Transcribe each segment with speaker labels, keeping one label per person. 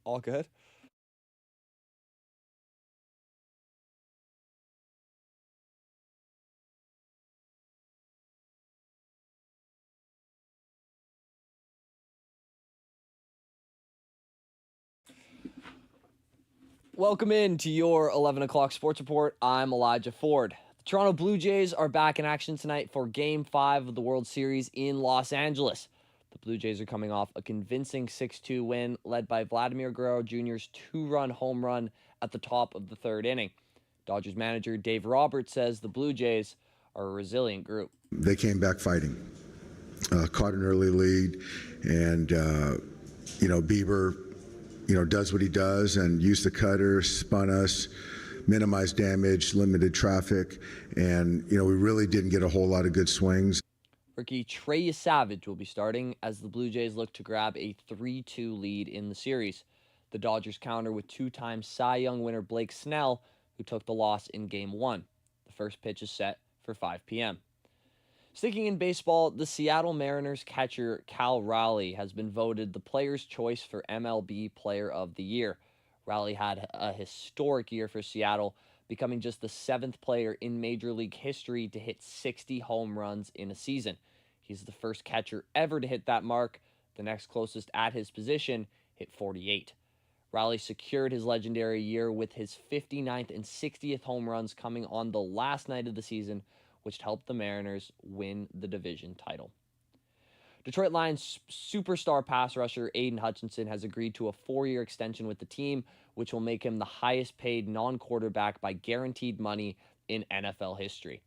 Speaker 1: All good. Welcome in to your 11 o'clock sports report. I'm Elijah Ford. The Toronto Blue Jays are back in action tonight for Game 5 of the World Series in Los Angeles. The Blue Jays are coming off a convincing 6-2 win led by Vladimir Guerrero Jr.'s two-run home run at the top of the third inning. Dodgers manager Dave Roberts says the Blue Jays are a resilient group.
Speaker 2: They came back fighting, caught an early lead, and, Bieber, does what he does and used the cutter, spun us, minimized damage, limited traffic, and, we really didn't get a whole lot of good swings.
Speaker 1: Rookie Trey Savage will be starting as the Blue Jays look to grab a 3-2 lead in the series. The Dodgers counter with two-time Cy Young winner Blake Snell, who took the loss in Game 1. The first pitch is set for 5 p.m. Sticking in baseball, the Seattle Mariners catcher Cal Raleigh has been voted the player's choice for MLB Player of the Year. Raleigh had a historic year for Seattle, becoming just the 7th player in Major League history to hit 60 home runs in a season. He's the first catcher ever to hit that mark. The next closest at his position hit 48. Raleigh secured his legendary year with his 59th and 60th home runs coming on the last night of the season, which helped the Mariners win the division title. Detroit Lions superstar pass rusher Aiden Hutchinson has agreed to a 4-year extension with the team, which will make him the highest paid non-quarterback by guaranteed money in NFL history.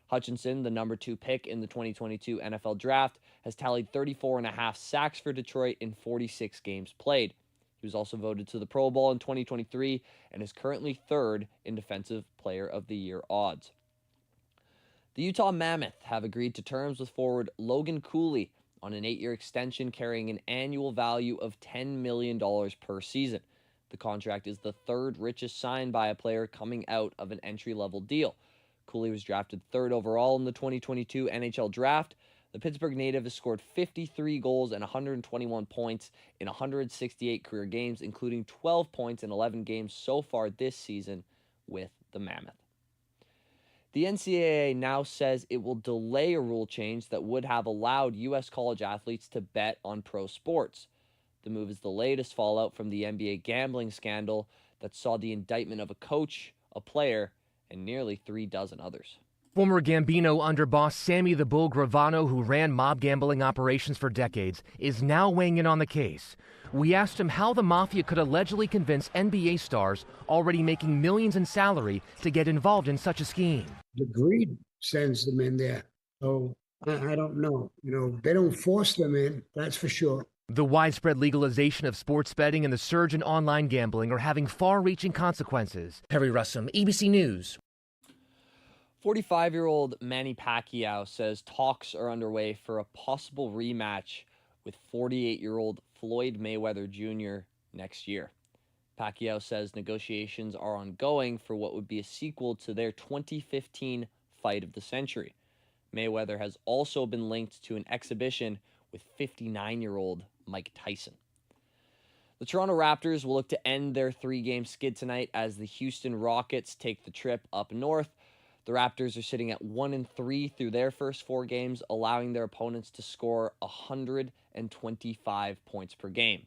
Speaker 1: Hutchinson, the number 2 pick in the 2022 NFL Draft, has tallied 34.5 sacks for Detroit in 46 games played. He was also voted to the Pro Bowl in 2023 and is currently 3rd in Defensive Player of the Year odds. The Utah Mammoth have agreed to terms with forward Logan Cooley on an 8-year extension carrying an annual value of $10 million per season. The contract is the 3rd richest signed by a player coming out of an entry-level deal. Cooley was drafted 3rd overall in the 2022 NHL Draft. The Pittsburgh native has scored 53 goals and 121 points in 168 career games, including 12 points in 11 games so far this season with the Mammoth. The NCAA now says it will delay a rule change that would have allowed U.S. college athletes to bet on pro sports. The move is the latest fallout from the NBA gambling scandal that saw the indictment of a coach, a player, and nearly 3 dozen others.
Speaker 3: Former Gambino underboss Sammy the Bull Gravano, who ran mob gambling operations for decades, is now weighing in on the case. We asked him how the mafia could allegedly convince NBA stars already making millions in salary to get involved in such a scheme.
Speaker 4: The greed sends them in there. So I don't know. They don't force them in, that's for sure.
Speaker 3: The widespread legalization of sports betting and the surge in online gambling are having far-reaching consequences. Perry Russum, ABC News.
Speaker 1: 45-year-old Manny Pacquiao says talks are underway for a possible rematch with 48-year-old Floyd Mayweather Jr. next year. Pacquiao says negotiations are ongoing for what would be a sequel to their 2015 fight of the century. Mayweather has also been linked to an exhibition with 59-year-old Mike Tyson. The Toronto Raptors will look to end their 3-game skid tonight as the Houston Rockets take the trip up north. The Raptors are sitting at 1-3 through their first 4 games, allowing their opponents to score 125 points per game.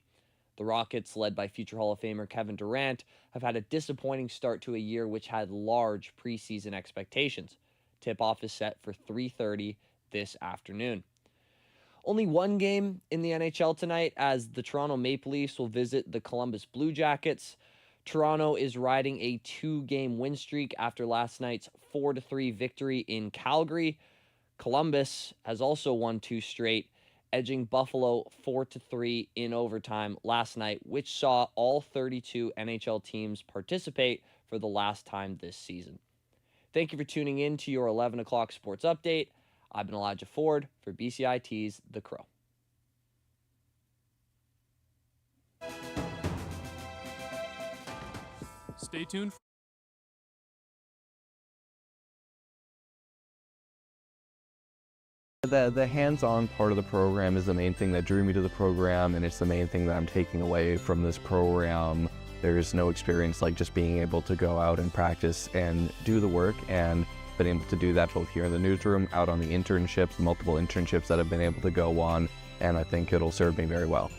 Speaker 1: The Rockets, led by future Hall of Famer Kevin Durant, have had a disappointing start to a year which had large preseason expectations. Tip-off is set for 3:30 this afternoon. Only one game in the NHL tonight as the Toronto Maple Leafs will visit the Columbus Blue Jackets. Toronto is riding a 2-game win streak after last night's 4-3 victory in Calgary. Columbus has also won 2 straight, edging Buffalo 4-3 in overtime last night, which saw all 32 NHL teams participate for the last time this season. Thank you for tuning in to your 11 o'clock sports update. I've been Elijah Ford for BCIT's The Crow.
Speaker 5: Stay tuned. the hands-on part of the program is the main thing that drew me to the program, and it's the main thing that I'm taking away from this program. There's no experience like just being able to go out and practice and do the work, and been able to do that both here in the newsroom, out on the internships, multiple internships that I've been able to go on, and I think it'll serve me very well.